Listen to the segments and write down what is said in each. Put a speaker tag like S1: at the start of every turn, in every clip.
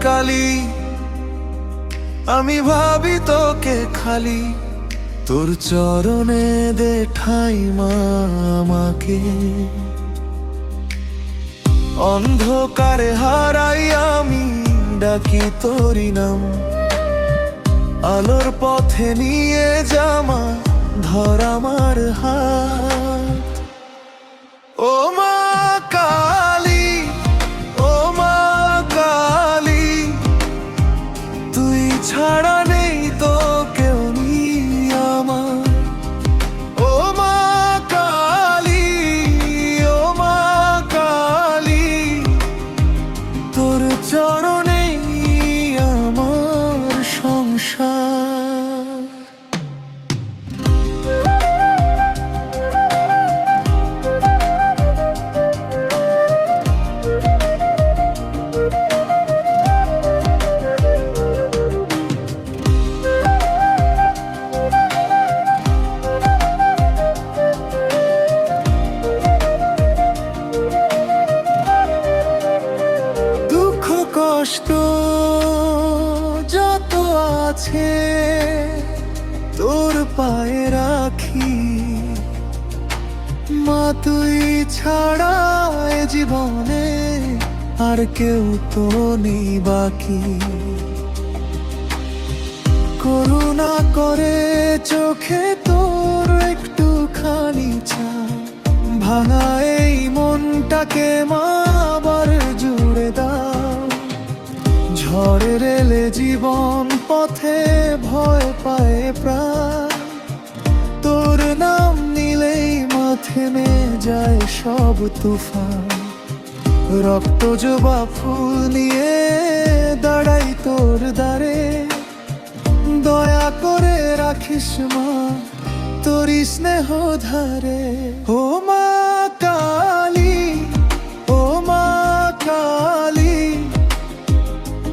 S1: কালী, আমি ভাবি তোকে খালি, তোর চরণে দে ঠাঁই মা আমাকে। অন্ধকারে হারাই আমি ডাকি তোরি নাম, আলোর পথে নিয়ে জামা ধর আমার হাত। ও মা কালী, ও মা কালী, তুই ছাড়া নেই তো কেউ নেই আমার। ও মা কালী, ও মা কালী, তোর চরণেই আমার সংসার। কষ্ট যত আছে তোর পায়ে রাখি, মা তুই ছাড়া এ জীবনে আর কেউ তো নেই বাকি। করুণা করে চোখে তোর একটুখানি ছা, ভাঙা এই মনটাকে মা আবার জুড়ে দাও। ঝড়ের এলে জীবন পথে ভয় পায় প্রাণ, তোর নাম নিলেই মা থেমে যায় সব তুফান। রক্ত জবা ফুল নিয়ে দাঁড়াই তোর দ্বারে, দয়া করে রাখিস মা তোরই স্নেহ ধারে। ও মা কালী, ও মা কালী,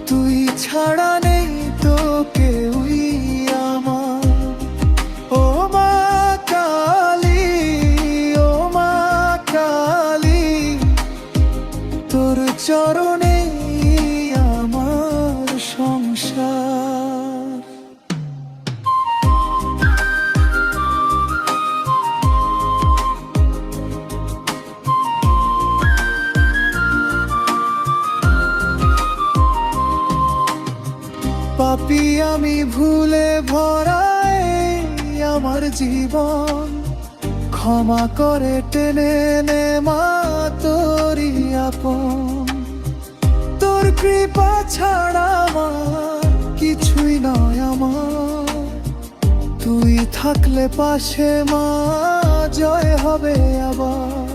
S1: তুই ছাড়া নেই তো কেউই আমার। ও মা কালী, ও মা কালী, তোর চরণেই আমার সংসার। পাপী আমি ভুলে ভরাই আমার জীবন, ক্ষমা করে টেনে নে মা তোরই আপন। তোর কৃপা ছাড়া আমার কিছুই নয় আমার, তুই থাকলে পাশে মা জয় হবে আবার।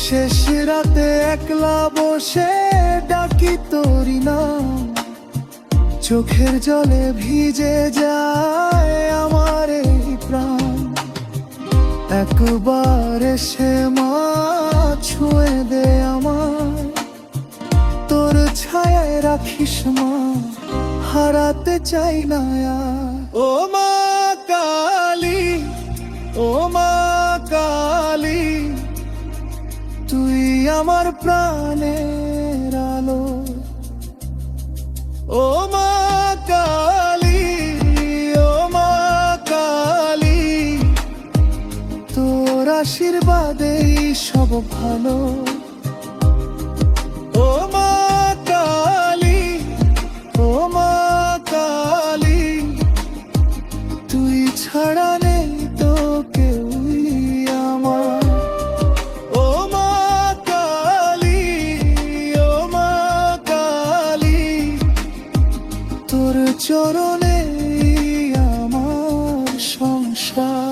S1: শেষ রাতে একলা বসে ডাকি তোরই নাম, চোখের জলে ভিজে যায় আমার এই প্রাণ। একবার এসে মা ছুঁয়ে দে আমায়, তোর ছায়ায় রাখিস মা হারাতে চাই না আর। ও মা কালী, ও মা কালী, তুই আমার প্রাণের আলো। ও মা কালী, ও মা কালী, তোর আশীর্বাদেই সব ভালো। ও মা কালী, ও মা কালী, তুই ছাড়া নেই তো কেউই আমার। ও মা কালী, ও মা কালী, তোর চরণে আমার সংসার।